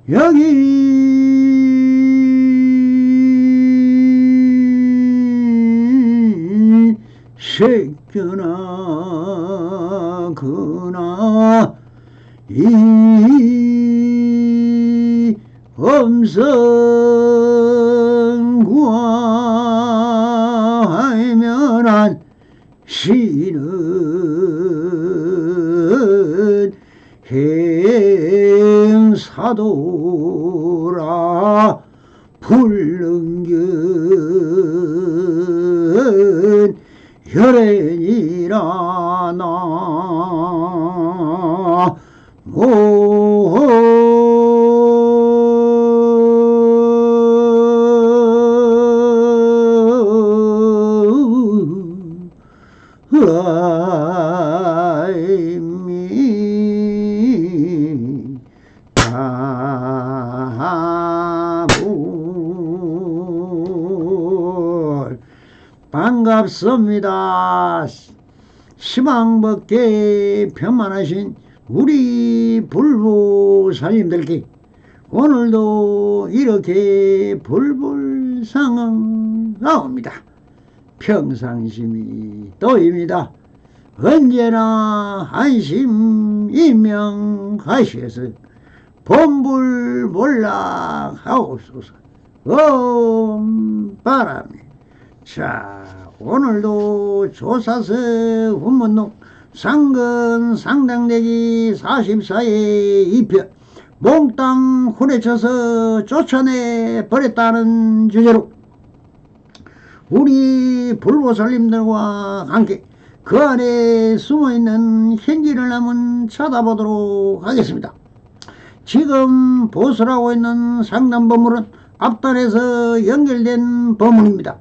여기 새겨나 그나 이 엄성과하면한 시는 행사도라 불능견 혈연이라 나모 반갑습니다. 시방법계 편만하신 우리 불보살님들께 오늘도 이렇게 불불상응 나옵니다. 평상심이 또입니다. 언제나 한심 임명하시어서 본불몰락하옵소서. 바람이. 자, 오늘도 조사서 훈문록 상근 상당대기 44의 2편 몽땅 후려쳐서 쫓아내 버렸다는 주제로 우리 불보살님들과 함께 그 안에 숨어있는 현기를 한번 쳐다보도록 하겠습니다. 지금 보수하고 있는 상담법문은 앞단에서 연결된 법문입니다.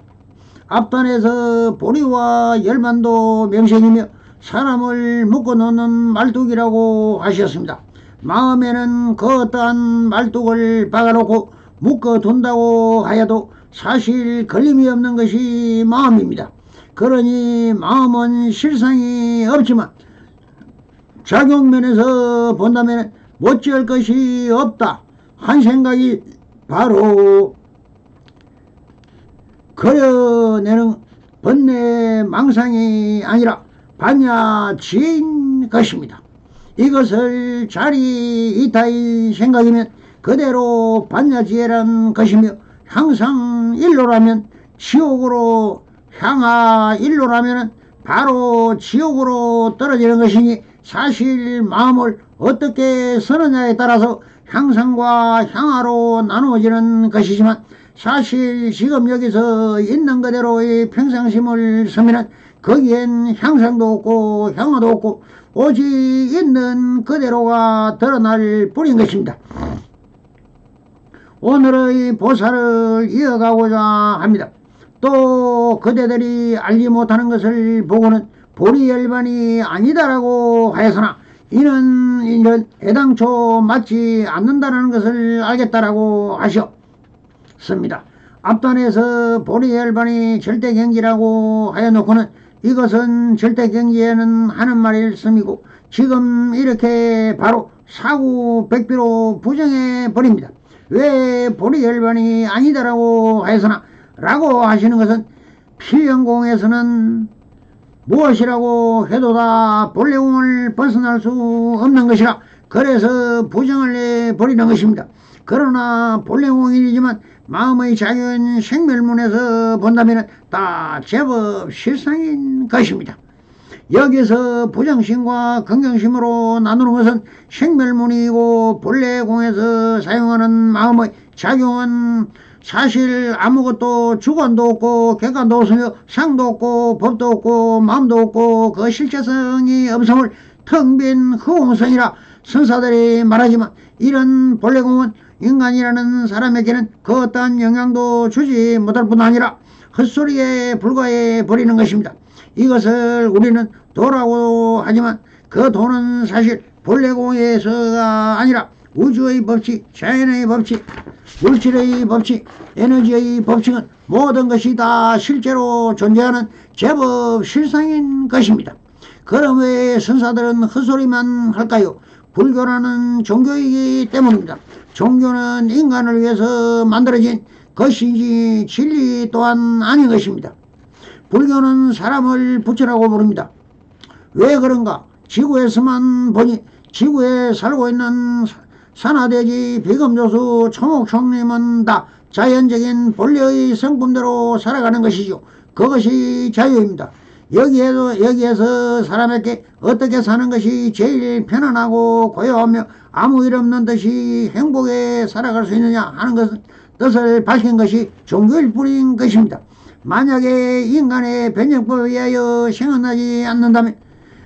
앞단에서 보리와 열만도 명생이며 사람을 묶어놓는 말뚝이라고 하셨습니다. 마음에는 그 어떠한 말뚝을 박아놓고 묶어둔다고 하여도 사실 걸림이 없는 것이 마음입니다. 그러니 마음은 실상이 없지만 작용면에서 본다면 못지을 것이 없다 한 생각이 바로 그려내는 번뇌 망상이 아니라 반야지인 것입니다. 이것을 자리 이타의 생각이면 그대로 반야지혜란 것이며 항상 일로라면 지옥으로 향하 일로라면 바로 지옥으로 떨어지는 것이니 사실 마음을 어떻게 쓰느냐에 따라서 향상과 향하로 나누어지는 것이지만 사실 지금 여기서 있는 그대로의 평상심을 쓰면 거기엔 향상도 없고 향화도 없고 오직 있는 그대로가 드러날 뿐인 것입니다. 오늘의 보살을 이어가고자 합니다. 또 그대들이 알지 못하는 것을 보고는 보리열반이 아니다라고 하였으나 이는 애당초 맞지 않는다는 것을 알겠다라고 하셨습니다. 앞단에서 보리열반이 절대경지라고 하여놓고는 이것은 절대경지에는 하는 말일씀이고 지금 이렇게 바로 사구백비로 부정해버립니다. 왜 보리열반이 아니다라고 하였으나 라고 하시는 것은 필연공에서는 무엇이라고 해도 다 본래공을 벗어날 수 없는 것이라 그래서 부정을 해버리는 것입니다. 그러나 본래공이지만 마음의 작용인 생멸문에서 본다면 다 제법 실상인 것입니다. 여기서 부정심과 긍정심으로 나누는 것은 생멸문이고 본래공에서 사용하는 마음의 작용은 사실 아무것도 주관도 없고 객관도 없으며 상도 없고 법도 없고 마음도 없고 그 실체성이 없음을 텅 빈 허공성이라 선사들이 말하지만 이런 본래공은 인간이라는 사람에게는 그 어떠한 영향도 주지 못할 뿐 아니라 헛소리에 불과해 버리는 것입니다. 이것을 우리는 도라고 하지만 그 도는 사실 본래공에서가 아니라 우주의 법칙, 자연의 법칙, 물질의 법칙, 에너지의 법칙은 모든 것이 다 실제로 존재하는 제법 실상인 것입니다. 그럼 왜 선사들은 헛소리만 할까요? 불교라는 종교이기 때문입니다. 종교는 인간을 위해서 만들어진 것이지 진리 또한 아닌 것입니다. 불교는 사람을 부처라고 부릅니다. 왜 그런가? 지구에서만 보니 지구에 살고 있는 산하대지 비금조수 초목총님은 다 자연적인 본래의 성품대로 살아가는 것이죠. 그것이 자유입니다. 여기에서 사람에게 어떻게 사는 것이 제일 편안하고 고요하며 아무 일 없는 듯이 행복에 살아갈 수 있느냐 하는 뜻을 밝힌 것이 종교일 뿐인 것입니다. 만약에 인간의 변형법에 의하여 생각나지 않는다면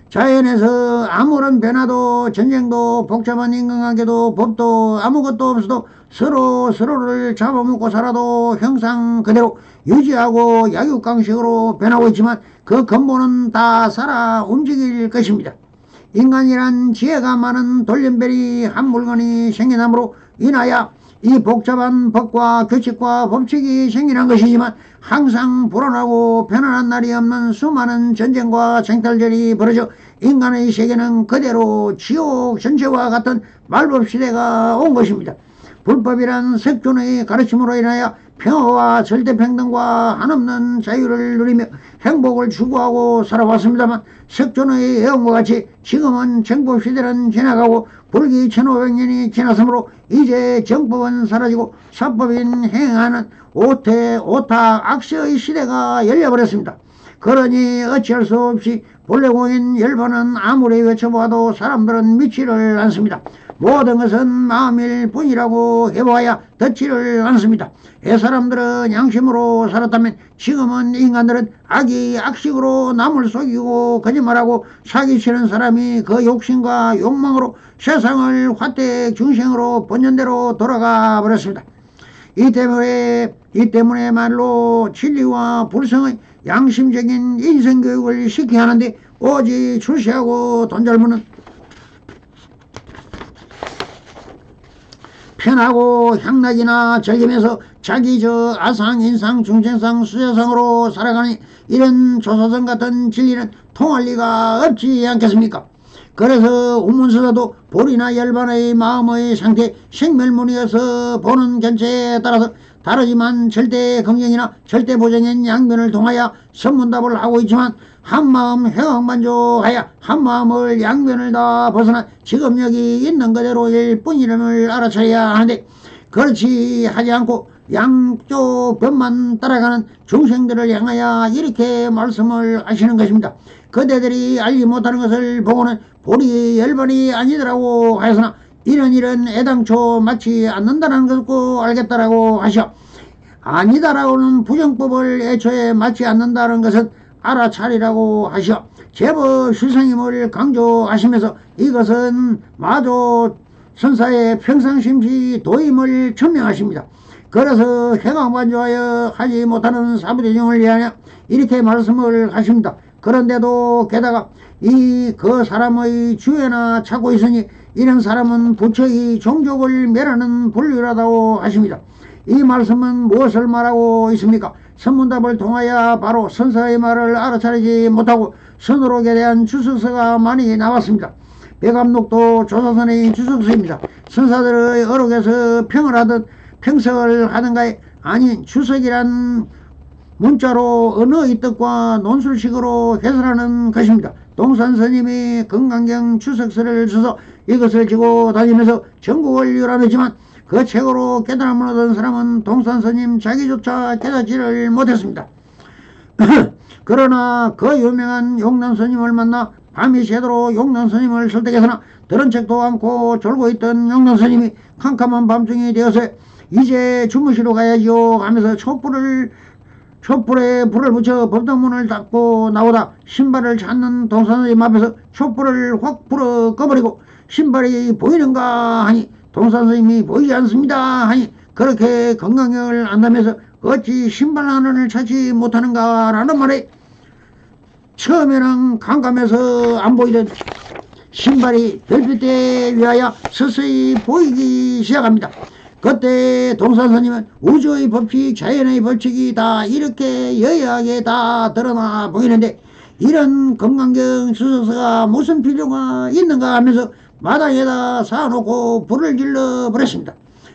자연에서 아무런 변화도 전쟁도 복잡한 인간관계도 법도 아무것도 없어도 서로를 잡아먹고 살아도 형상 그대로 유지하고 약육강식으로 변하고 있지만 그 근본은 다 살아 움직일 것입니다. 인간이란 지혜가 많은 돌연변이 한 물건이 생겨남으로 인하여 이 복잡한 법과 규칙과 법칙이 생기는 것이지만 항상 불안하고 편안한 날이 없는 수많은 전쟁과 쟁탈전이 벌어져 인간의 세계는 그대로 지옥 전체와 같은 말법시대가 온 것입니다. 불법이란 색존의 가르침으로 인하여 평화와 절대평등과 한없는 자유를 누리며 행복을 추구하고 살아왔습니다만 색존의 애원과 같이 지금은 정법시대는 지나가고 불기 1500년이 지났으므로 이제 정법은 사라지고 사법인 행하는 오탁 악세의 시대가 열려버렸습니다. 그러니 어찌할 수 없이 본래공인 열반은 아무리 외쳐보아도 사람들은 믿지를 않습니다. 모든 것은 마음일 뿐이라고 해보아야 듣지를 않습니다. 사람들은 양심으로 살았다면 지금은 인간들은 악이 악식으로 남을 속이고 거짓말하고 사기치는 사람이 그 욕심과 욕망으로 세상을 화택 중생으로 본연대로 돌아가 버렸습니다. 이 때문에 말로 진리와 불성의 양심적인 인생교육을 시켜야 하는데 오직 출세하고 돈 잘 버는 편하고 향락이나 즐기면서 자기 아상, 인상, 중생상, 수제상으로 살아가니 이런 조사성 같은 진리는 통할 리가 없지 않겠습니까? 그래서 우문서도 볼이나 열반의 마음의 상태, 생멸문이어서 보는 견체에 따라서 다르지만 절대 긍정이나 절대 보정인 양면을 통하여 선문답을 하고 있지만 한마음 회왕만조하여 한마음을 양면을 다 벗어나 지금 여기 있는 그대로일 뿐이름을 알아차려야 하는데 그렇지 하지 않고 양쪽 변만 따라가는 중생들을 향하여 이렇게 말씀을 하시는 것입니다. 그대들이 알지 못하는 것을 보고는 볼이 열반이 아니더라고 하였으나 이런 애당초 맞지 않는다는 것고 알겠다라고 하시오. 아니다라고는 부정법을 애초에 맞지 않는다는 것은 알아차리라고 하시오. 제법 실상임을 강조하시면서 이것은 마조 선사의 평상심시 도임을 천명하십니다. 그래서 해강반조하여 하지 못하는 사부대중을 위하여 이렇게 말씀을 하십니다. 그런데도 게다가 그 사람의 주에나 찾고 있으니 이런 사람은 부처의 종족을 멸하는 불륜하다고 하십니다. 이 말씀은 무엇을 말하고 있습니까? 선문답을 통하여 바로 선사의 말을 알아차리지 못하고 선으로에 대한 추석서가 많이 나왔습니다. 백암록도 조사선의 추석서입니다. 선사들의 어록에서 평석을 하든가에 아닌 추석이란 문자로 언어의 뜻과 논술식으로 해설하는 것입니다. 동산스님이 금강경 추석서를 써서 이것을 지고 다니면서 전국을 유람했지만 그 책으로 깨달음을 얻은 사람은 동산스님 자기조차 깨닫지를 못했습니다. 그러나 그 유명한 용남스님을 만나 밤이 새도록 용남스님을 설득해서나 들은 책도 않고 졸고 있던 용남스님이 캄캄한 밤중이 되어서 이제 주무시러 가야지요 하면서 촛불에 불을 붙여 법당문을 닫고 나오다 신발을 찾는 동산스님 앞에서 촛불을 확 불어 꺼버리고 신발이 보이는가 하니 동산스님이 보이지 않습니다 하니 그렇게 건강경을 안다면서 어찌 신발 하나를 찾지 못하는가 라는 말에 처음에는 깜깜해서 안 보이던 신발이 별빛에 위하여 서서히 보이기 시작합니다. 그때 동산스님은 우주의 법칙, 자연의 법칙이 다 이렇게 여야하게 다 드러나 보이는데 이런 건강경 수석서가 무슨 필요가 있는가 하면서 마당에다 쌓아놓고 불을 질러 버렸습니다.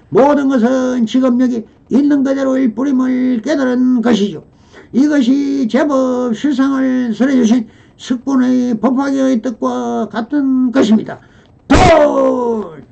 모든 것은 지금 여기 있는 그대로의 뿌림을 깨달은 것이죠. 이것이 제법 실상을 설해주신 석군의 법화계의 뜻과 같은 것입니다. 돌!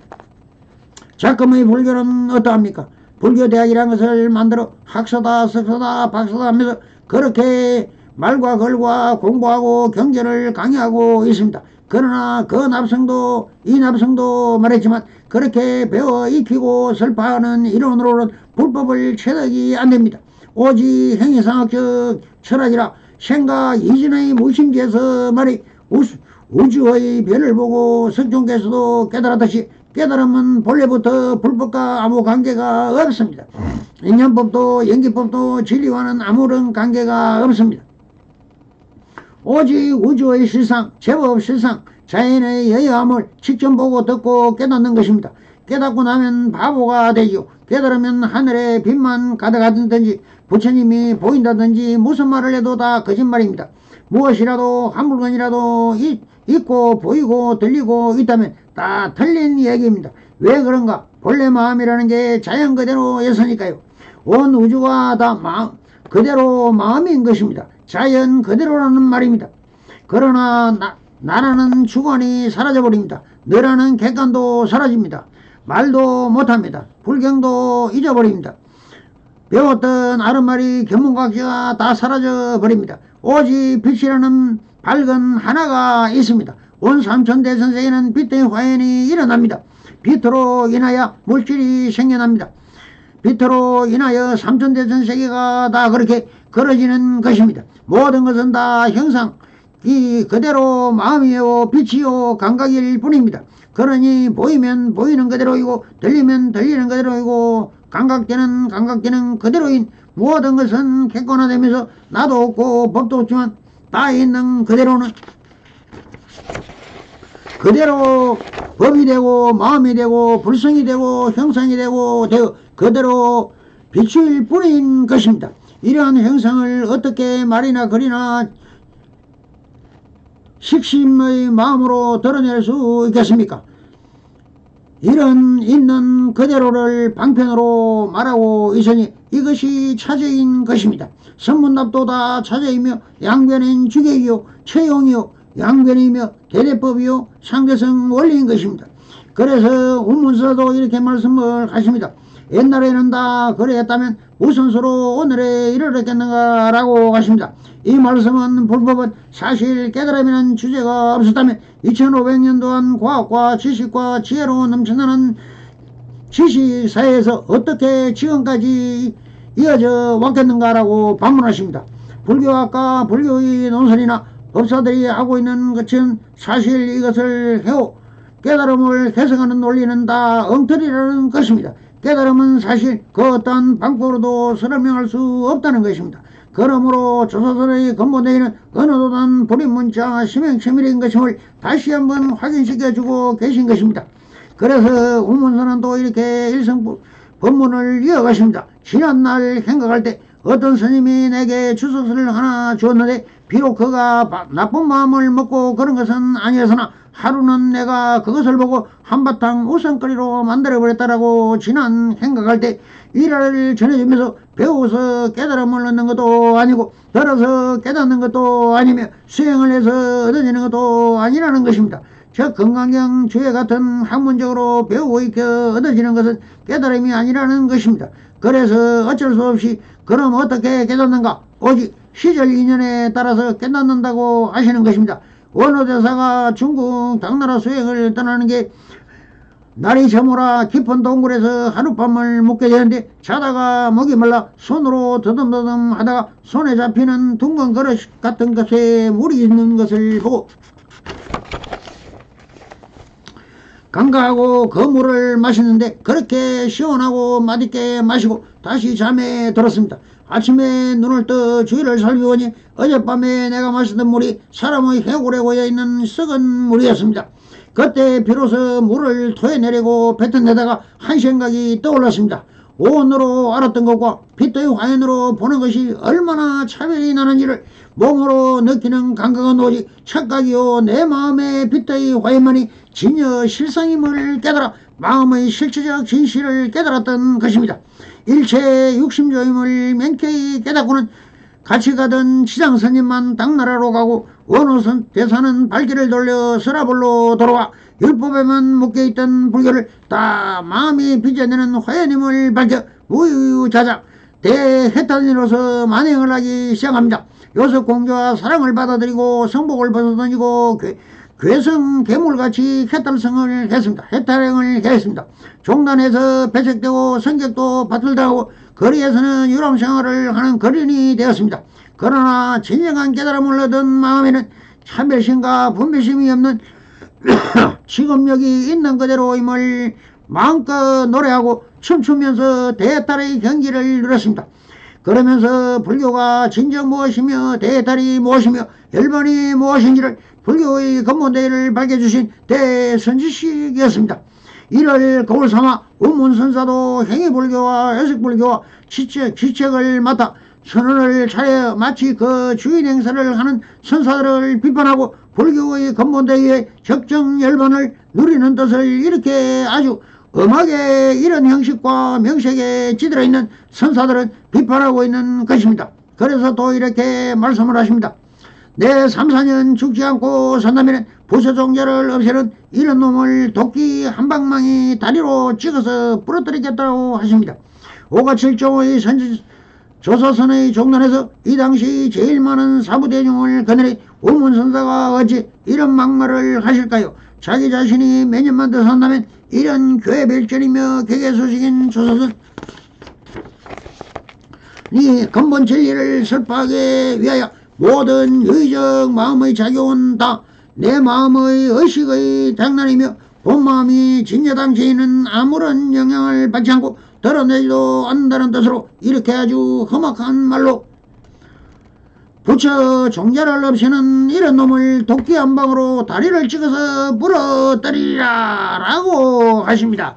작금의 불교는 어떠합니까? 불교대학이라는 것을 만들어 학사다 석사다 박사다 하면서 그렇게 말과 글과 공부하고 경전을 강의하고 있습니다. 그러나 그 납성도 이 납성도 말했지만 그렇게 배워 익히고 설파하는 이론으로는 불법을 체득이 안됩니다. 오직 행위상학적 철학이라 생각 이전의 무심지에서 말이 우주의 별을 보고 석종께서도 깨달았듯이 깨달음은 본래부터 불법과 아무 관계가 없습니다. 인연법도 연기법도 진리와는 아무런 관계가 없습니다. 오직 우주의 실상, 제법 실상, 자연의 여여함을 직접 보고 듣고 깨닫는 것입니다. 깨닫고 나면 바보가 되죠. 깨달으면 하늘에 빛만 가득하든지 부처님이 보인다든지 무슨 말을 해도 다 거짓말입니다. 무엇이라도 한 물건이라도 있고 보이고 들리고 있다면 다 틀린 얘기입니다. 왜 그런가? 본래 마음이라는 게 자연 그대로였으니까요. 온 우주가 다 그대로 마음인 것입니다. 자연 그대로라는 말입니다. 그러나 나라는 주관이 사라져버립니다. 너라는 객관도 사라집니다. 말도 못합니다. 불경도 잊어버립니다. 배웠던 아른말이 견문각시가 다 사라져버립니다. 오직 빛이라는 밝은 하나가 있습니다. 온 삼천대천세에는 빛의 화연이 일어납니다. 빛으로 인하여 물질이 생겨납니다. 빛으로 인하여 삼천대천세계가 다 그렇게 걸어지는 것입니다. 모든 것은 다 형상, 이 그대로 마음이요 빛이요 감각일 뿐입니다. 그러니 보이면 보이는 그대로이고 들리면 들리는 그대로이고 감각되는 그대로인 모든 것은 객관화되면서 나도 없고 법도 없지만 다 있는 그대로는 그대로 법이 되고 마음이 되고 불성이 되고 형상이 되고 그대로 빛일 뿐인 것입니다. 이러한 형상을 어떻게 말이나 글이나 식심의 마음으로 드러낼 수 있겠습니까? 이런 있는 그대로를 방편으로 말하고 있으니 이것이 차저인 것입니다. 선문답도 다 차저이며 양변인 주객이요 최용이요 양변이며 대대법이요 상대성 원리인 것입니다. 그래서 운문서도 이렇게 말씀을 하십니다. 옛날에는 다 그랬다면 무슨 수로 오늘에 이르렀겠는가 라고 하십니다. 이 말씀은 불법은 사실 깨달음이라는 주제가 없었다면 2500년 동안 과학과 지식과 지혜로 넘쳐나는 지식사회에서 어떻게 지금까지 이어져 왔겠는가 라고 반문하십니다. 불교학과 불교의 논설이나 법사들이 하고 있는 것은 사실 이것을 해오 깨달음을 해석하는 논리는 다 엉터리라는 것입니다. 깨달음은 사실 그 어떤 방법으로도 설명할 수 없다는 것입니다. 그러므로 조사설의 근본되기는 어느 도단 불인문자 심행체밀인 것임을 다시 한번 확인시켜주고 계신 것입니다. 그래서 우문선은 또 이렇게 일성 법문을 이어가십니다. 지난날 생각할 때 어떤 스님이 내게 주석서를 하나 주었는데 비록 그가 나쁜 마음을 먹고 그런 것은 아니었으나 하루는 내가 그것을 보고 한바탕 웃음거리로 만들어버렸다라고 지난 생각할 때 일화를 전해주면서 배워서 깨달음을 얻는 것도 아니고 들어서 깨닫는 것도 아니며 수행을 해서 얻어지는 것도 아니라는 것입니다. 저 건강경 주의 같은 학문적으로 배우고 익혀 얻어지는 것은 깨달음이 아니라는 것입니다. 그래서 어쩔 수 없이 그럼 어떻게 깨닫는가? 오직 시절 인연에 따라서 깨닫는다고 하시는 것입니다. 원효대사가 중국 당나라 수행을 떠나는 게 날이 저물어 깊은 동굴에서 하룻밤을 묵게 되는데 자다가 목이 말라 손으로 더듬더듬 하다가 손에 잡히는 둥근 그릇 같은 것에 물이 있는 것을 보고 간과하고 그 물을 마시는데 그렇게 시원하고 맛있게 마시고 다시 잠에 들었습니다. 아침에 눈을 떠 주위를 살펴보니 어젯밤에 내가 마시던 물이 사람의 해골에 고여있는 썩은 물이었습니다. 그때 비로소 물을 토해내려고 뱉어내다가 한 생각이 떠올랐습니다. 오온으로 알았던 것과 빛의 화연으로 보는 것이 얼마나 차별이 나는지를 몸으로 느끼는 감각은 오직 착각이요 내 마음의 빛의 화해만이 진여 실상임을 깨달아 마음의 실체적 진실을 깨달았던 것입니다. 일체 육심조임을 명쾌히 깨닫고는 같이 가던 지장스님만 당나라로 가고 원호선 대사는 발길을 돌려 서라벌로 돌아와 율법에만 묶여있던 불교를 다 마음이 빚어내는 화해님을 밝혀 우유자자 대해탈리로서 만행을 하기 시작합니다. 요섭 공주와 사랑을 받아들이고 성복을 벗어던지고 괴성 괴물같이 해탈성을 했습니다. 해탈행을 했습니다. 종단에서 배색되고 성격도 바틀다고 거리에서는 유람생활을 하는 거린이 되었습니다. 그러나 진정한 깨달음을 얻은 마음에는 차별심과 분별심이 없는 지금 여기 있는 그대로임을 마음껏 노래하고 춤추면서 대해탈의 경기를 누렸습니다. 그러면서 불교가 진정 무엇이며 대해탈이 무엇이며 열반이 무엇인지를 불교의 근본대를 밝혀주신 대선지식이었습니다. 이를 거울 삼아 운문선사도 행위불교와 해석불교와 지책을 맡아 선언을 차려 마치 그 주인 행사를 하는 선사들을 비판하고 불교의 근본대의 적정 열반을 누리는 뜻을 이렇게 아주 엄하게 이런 형식과 명색에 찌들어 있는 선사들은 비판하고 있는 것입니다. 그래서 또 이렇게 말씀을 하십니다. 내 3, 4년 죽지 않고 산다면 부처종자를 없애는 이런 놈을 도끼 한 방망이 다리로 찍어서 부러뜨리겠다고 하십니다. 5가 7종의 조사선의 종단에서 이 당시 제일 많은 사부대중을 거느리 우문선사가 어찌 이런 막말을 하실까요? 자기 자신이 몇 년만 더 산다면 이런 교회별전이며 개개소식인 조사선 이 근본 진리를 설파하기 위하여 모든 유의적 마음의 작용은 다 내 마음의 의식의 장난이며 본마음이 진여당체에는 아무런 영향을 받지 않고 드러내지도 않는다는 뜻으로 이렇게 아주 험악한 말로 부처 종자를 없애는 이런 놈을 도끼 한 방으로 다리를 찍어서 부러뜨리라 라고 하십니다.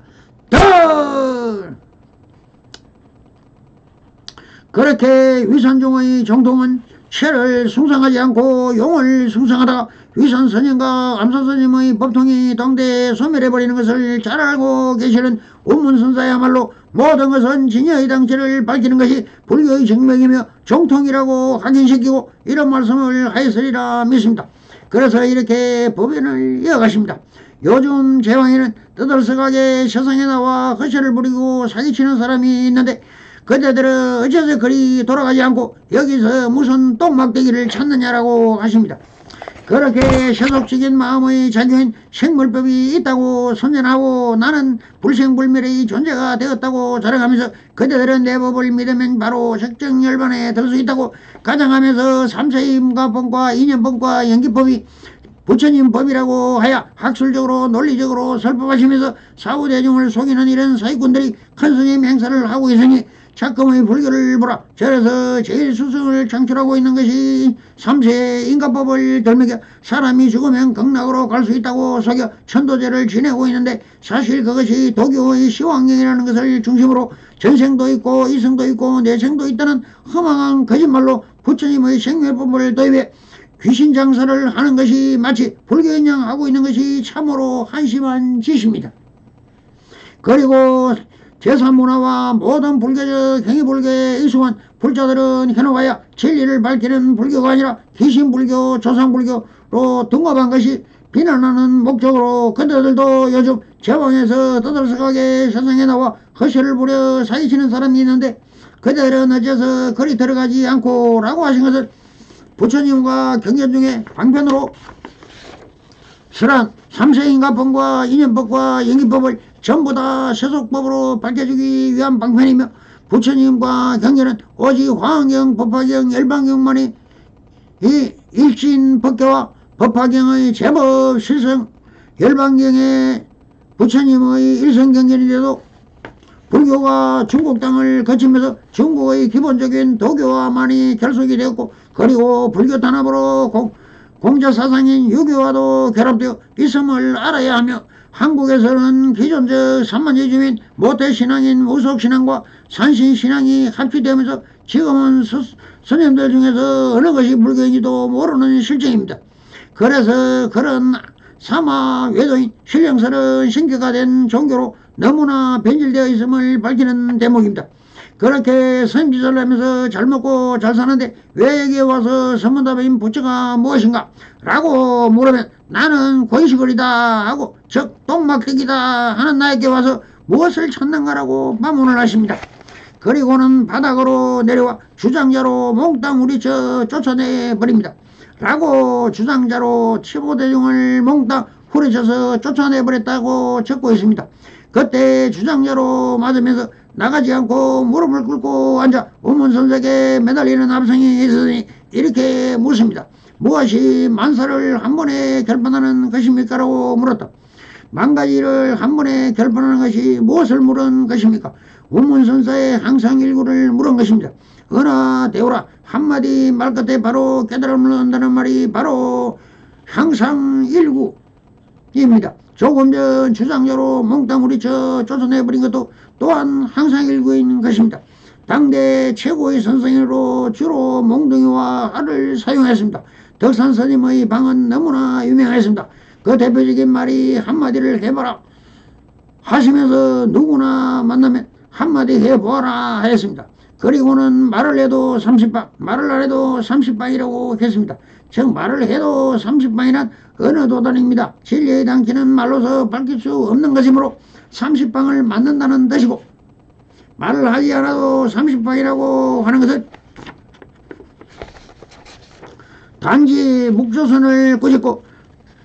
그렇게 위산종의 정통은 체를 숭상하지 않고 용을 숭상하다가 위산스님과 암산스님의 법통이 당대에 소멸해버리는 것을 잘 알고 계시는 운문선사야말로 모든 것은 진여의 당체를 밝히는 것이 불교의 정맥이며 정통이라고 확인시키고 이런 말씀을 하였으리라 믿습니다. 그래서 이렇게 법연을 이어가십니다. 요즘 제왕에는 떠들썩하게 세상에 나와 허세를 부리고 사기치는 사람이 있는데 그대들은 어째서 그리 돌아가지 않고 여기서 무슨 똥막대기를 찾느냐라고 하십니다. 그렇게 세속적인 마음의 작용인 생물법이 있다고 선전하고 나는 불생불멸의 존재가 되었다고 자랑하면서 그대들은 내 법을 믿으면 바로 적정열반에 들 수 있다고 가장하면서 삼세임가법과 인연법과 연기법이 부처님 법이라고 하여 학술적으로 논리적으로 설법하시면서 사후대중을 속이는 이런 사기꾼들이 큰 스님 행사를 하고 있으니 작금의 불교를 보라. 저래서 제일 수승을 창출하고 있는 것이 3세 인가법을 덜먹여 사람이 죽으면 극락으로 갈 수 있다고 속여 천도제를 지내고 있는데 사실 그것이 도교의 시황경이라는 것을 중심으로 전생도 있고 이생도 있고 내생도 있다는 허망한 거짓말로 부처님의 생멸법을 도입해 귀신 장사를 하는 것이 마치 불교인양 하고 있는 것이 참으로 한심한 짓입니다. 그리고 제사문화와 모든 불교적 행위불교에 익숙한 불자들은 현혹하여 진리를 밝히는 불교가 아니라 귀신불교, 조상불교로 등업한 것이 비난하는 목적으로 그들도 요즘 제왕에서 떠들썩하게 세상에 나와 허세를 부려 사기치는 사람이 있는데 그들은 어째서 그리 들어가지 않고 라고 하신 것을 부처님과 경전 중에 방편으로 설한 삼세인가법과 인연법과 연기법을 전부 다 세속법으로 밝혀주기 위한 방편이며 부처님과 경전은 오직 화엄경, 법화경, 열반경만이 이 일신법계와 법화경의 제법 실성 열반경의 부처님의 일성경전인데도 불교가 중국 땅을 거치면서 중국의 기본적인 도교와 많이 결속이 되었고 그리고 불교 단합으로 공자사상인 유교와도 결합되어 있음을 알아야 하며 한국에서는 기존적 삼만지 주민 모태신앙인 무속신앙과 산신신앙이 합치되면서 지금은 스님들 중에서 어느 것이 불교인지도 모르는 실정입니다. 그래서 그런 사마 외도인 신령스러운 신기가 된 종교로 너무나 변질되어 있음을 밝히는 대목입니다. 그렇게 선지를 하면서 잘 먹고 잘 사는데 왜 여기에 와서 선문답인 부처가 무엇인가? 라고 물으면 나는 권시거리다 하고 즉 똥막대기다 하는 나에게 와서 무엇을 찾는가라고 반문을 하십니다. 그리고는 바닥으로 내려와 주장자로 몽땅 우리쳐 쫓아내버립니다. 라고 주장자로 치보대중을 몽땅 후려쳐서 쫓아내버렸다고 적고 있습니다. 그때 주장자로 맞으면서 나가지 않고 무릎을 꿇고 앉아 우문선색에 매달리는 남성이 있으니 이렇게 묻습니다. 무엇이 만사를 한 번에 결판하는 것입니까? 라고 물었다. 만가지를 한 번에 결판하는 것이 무엇을 물은 것입니까? 우문선사의 항상 일구를 물은 것입니다. 은하 대오라 한마디 말 끝에 바로 깨달음을 얻는다는 말이 바로 항상 일구입니다. 조금 전 주장자로 몽땅 우리쳐 쫓아내버린 것도 또한 항상 일구인 것입니다. 당대 최고의 선생으로 주로 몽둥이와 활을 사용했습니다. 덕산 스님의 방은 너무나 유명했습니다. 그 대표적인 말이 한마디를 해봐라 하시면서 누구나 만나면 한마디 해보아라 하였습니다. 그리고는 말을 해도 30방, 말을 안 해도 30방이라고 했습니다. 즉 말을 해도 30방이란 어느 도단입니다. 진리의 당기는 말로서 밝힐 수 없는 것이므로 30방을 맞는다는 뜻이고 말을 하지 않아도 30방이라고 하는 것은 단지 묵조선을 꾸짖고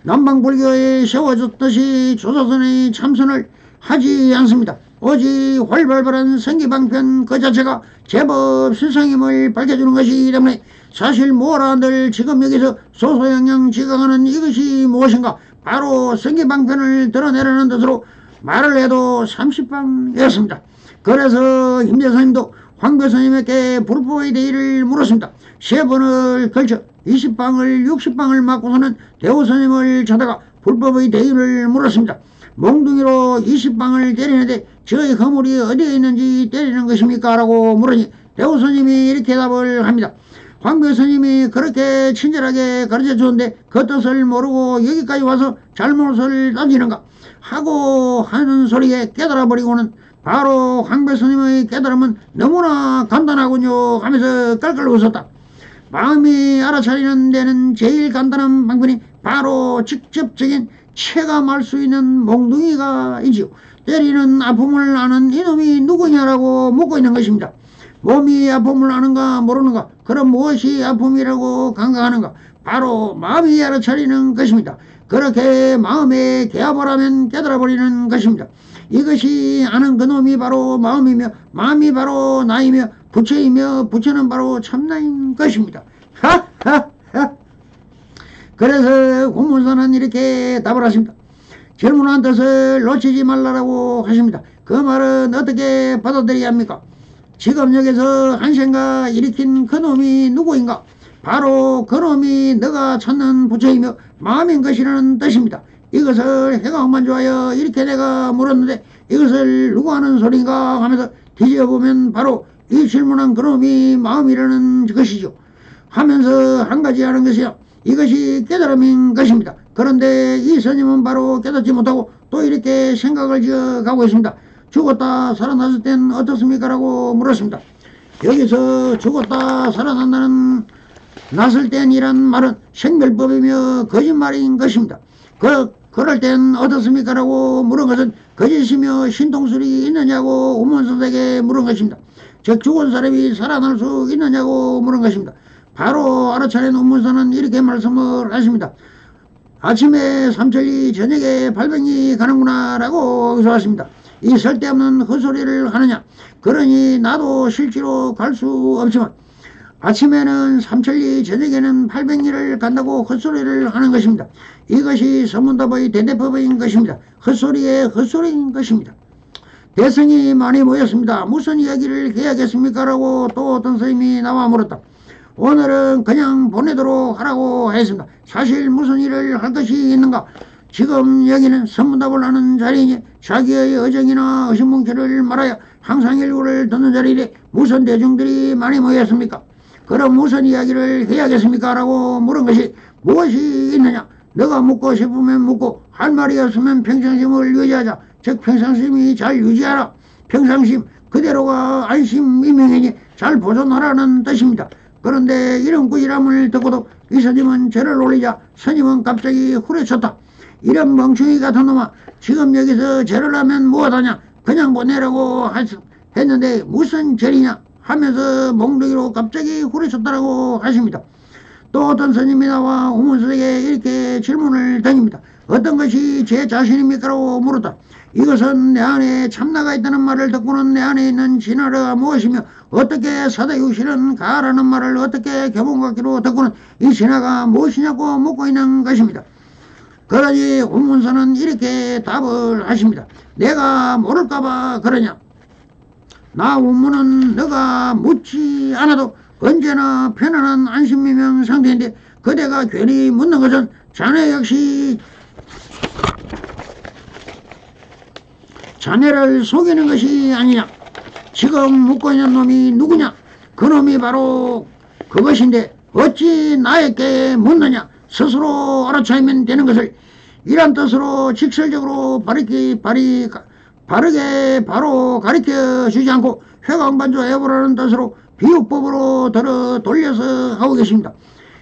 남방불교에 세워졌듯이 조조선의 참선을 하지 않습니다. 오직 활발한 성기방편 그 자체가 제법 실상임을 밝혀주는 것이기 때문에 사실 뭐라 늘 지금 여기서 소소영양 지각하는 이것이 무엇인가? 바로 성기방편을 드러내려는 뜻으로 말을 해도 30방이었습니다. 그래서 임재스님도 황배스님에게 불법의 대의를 물었습니다. 3번을 걸쳐 20방을 60방을 맞고서는 대우스님을 찾아가 불법의 대의를 물었습니다. 몽둥이로 20방을 때리는데 저의 허물이 어디에 있는지 때리는 것입니까? 라고 물으니 대우스님이 이렇게 답을 합니다. 황배스님이 그렇게 친절하게 가르쳐 주는데 그 뜻을 모르고 여기까지 와서 잘못을 던지는가 하고 하는 소리에 깨달아 버리고는 바로 황배스님의 깨달음은 너무나 간단하군요 하면서 깔깔 웃었다. 마음이 알아차리는 데는 제일 간단한 방법이 바로 직접적인 체감할 수 있는 몽둥이가 있지요. 때리는 아픔을 아는 이놈이 누구냐라고 묻고 있는 것입니다. 몸이 아픔을 아는가 모르는가, 그럼 무엇이 아픔이라고 감각하는가? 바로 마음이 알아차리는 것입니다. 그렇게 마음에 개합을 하면 깨달아버리는 것입니다. 이것이 아는 그놈이 바로 마음이며 마음이 바로 나이며 부처이며 부처는 바로 참나인 것입니다. 하하하. 그래서 공문선은 이렇게 답을 하십니다. 질문한 뜻을 놓치지 말라고 하십니다. 그 말은 어떻게 받아들여야 합니까? 지금 여기서 한생가 일으킨 그놈이 누구인가? 바로 그놈이 너가 찾는 부처이며 마음인 것이라는 뜻입니다. 이것을 해가만 좋아요 이렇게 내가 물었는데 이것을 누구 하는 소린가 하면서 뒤져보면 바로 이 질문한 그놈이 마음이라는 것이죠. 하면서 한 가지 하는 것이요, 이것이 깨달음인 것입니다. 그런데 이 스님은 바로 깨닫지 못하고 또 이렇게 생각을 지어가고 있습니다. 죽었다 살아났을 땐 어떻습니까? 라고 물었습니다. 여기서 죽었다 살아난다는 났을 땐이란 말은 생멸법이며 거짓말인 것입니다. 그럴 땐 어떻습니까? 라고 물은 것은 거짓이며 신통술이 있느냐고 우문선생에게 물은 것입니다. 즉 죽은 사람이 살아날 수 있느냐고 물은 것입니다. 바로 알아차린 우문선은 이렇게 말씀을 하십니다. 아침에 삼천리 저녁에 발병이 가는구나 라고 여기서 하십니다. 이 쓸데없는 헛소리를 하느냐? 그러니 나도 실제로 갈 수 없지만 아침에는 삼천리 저녁에는 800리를 간다고 헛소리를 하는 것입니다. 이것이 서문답의 대대법인 것입니다. 헛소리의 헛소리인 것입니다. 대성이 많이 모였습니다. 무슨 이야기를 해야겠습니까? 라고 또 어떤 스님이 나와 물었다. 오늘은 그냥 보내도록 하라고 했습니다. 사실 무슨 일을 할 것이 있는가? 지금 여기는 선문답을 하는 자리이니 자기의 의정이나 의심문체를 말하여 항상 일구를 듣는 자리이래 무슨 대중들이 많이 모였습니까? 그럼 무슨 이야기를 해야겠습니까? 라고 물은 것이 무엇이 있느냐? 너가 묻고 싶으면 묻고 할 말이 없으면 평상심을 유지하자. 즉 평상심이 잘 유지하라. 평상심 그대로가 안심이명이니 잘 보존하라는 뜻입니다. 그런데 이런 꾸지람을 듣고도 이 스님은 절을 올리자 스님은 갑자기 후려쳤다. 이런 멍충이 같은 놈아, 지금 여기서 절을 하면 뭐하다냐? 그냥 보내라고 했는데 무슨 절이냐? 하면서 몽둥이로 갑자기 후려쳤다라고 하십니다. 또 어떤 스님이 나와 우문스에게 이렇게 질문을 던집니다. 어떤 것이 제 자신입니까? 라고 물었다. 이것은 내 안에 참나가 있다는 말을 듣고는 내 안에 있는 진화가 무엇이며 어떻게 사다육실은 가라는 말을 어떻게 교본각기로 듣고는 이 진화가 무엇이냐고 묻고 있는 것입니다. 그러니 운문서는 이렇게 답을 하십니다. 내가 모를까봐 그러냐? 나 운문은 너가 묻지 않아도 언제나 편안한 안심미명 상태인데 그대가 괜히 묻는 것은 자네 역시 자네를 속이는 것이 아니냐? 지금 묻고 있는 놈이 누구냐? 그 놈이 바로 그것인데 어찌 나에게 묻느냐? 스스로 알아차리면 되는 것을 이란 뜻으로 직설적으로 바르게 바로 가르쳐 주지 않고 회광반조해보라는 뜻으로 비유법으로 돌려서 하고 계십니다.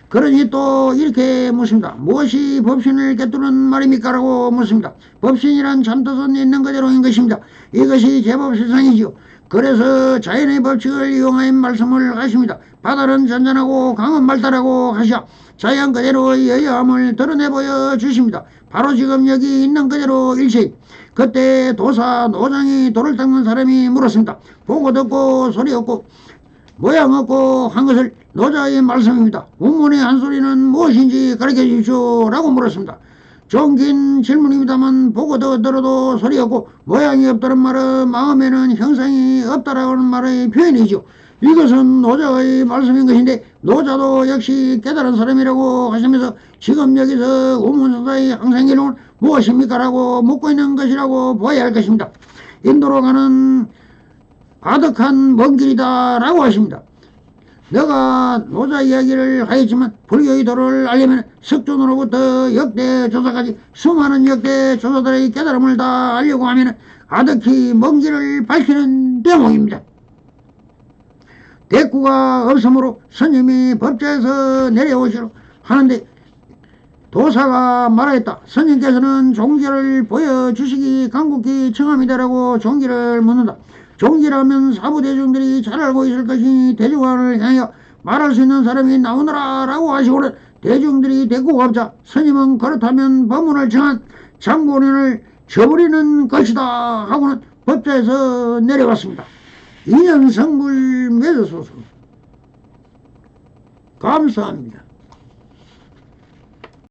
그러니 또 이렇게 묻습니다. 무엇이 법신을 꿰뚫는 말입니까? 라고 묻습니다. 법신이란 참뜻은 있는 그대로인 것입니다. 이것이 제법 세상이지요. 그래서 자연의 법칙을 이용하여 말씀을 하십니다. 바다는 잔잔하고 강은 맑다라고 하시어 자연 그대로의 여여함을 드러내 보여주십니다. 바로 지금 여기 있는 그대로 일체. 그때 도사 노장이 돌을 닦는 사람이 물었습니다. 보고 듣고 소리 없고 모양 없고 한 것을 노자의 말씀입니다. 운문의 한 소리는 무엇인지 가르쳐 주십시오. 라고 물었습니다. 좀 긴 질문입니다만 보고 들어도 소리 없고 모양이 없다는 말은 마음에는 형상이 없다라는 말의 표현이죠. 이것은 노자의 말씀인 것인데 노자도 역시 깨달은 사람이라고 하시면서 지금 여기서 우문사의 항상기록은 무엇입니까? 라고 묻고 있는 것이라고 보아야 할 것입니다. 인도로 가는 아득한 먼 길이다 라고 하십니다. 내가 노자 이야기를 하였지만 불교의 도를 알려면 석존으로부터 역대 조사까지 수많은 역대 조사들의 깨달음을 다 알려고 하면 아득히 먼 길을 밝히는 대목입니다. 대꾸가 없으므로 스님이 법자에서 내려오시러 하는데 도사가 말하였다. 스님께서는 종기를 보여주시기 간곡히 청합니다라고 종기를 묻는다. 종기라면 사부대중들이 잘 알고 있을 것이니 대중화를 향하여 말할 수 있는 사람이 나오너라 라고 하시고는 대중들이 대꾸가 없자 스님은 그렇다면 법문을 정한 장본인을 저버리는 것이다 하고는 법자에서 내려왔습니다. 인연성불 맺으소서. 감사합니다.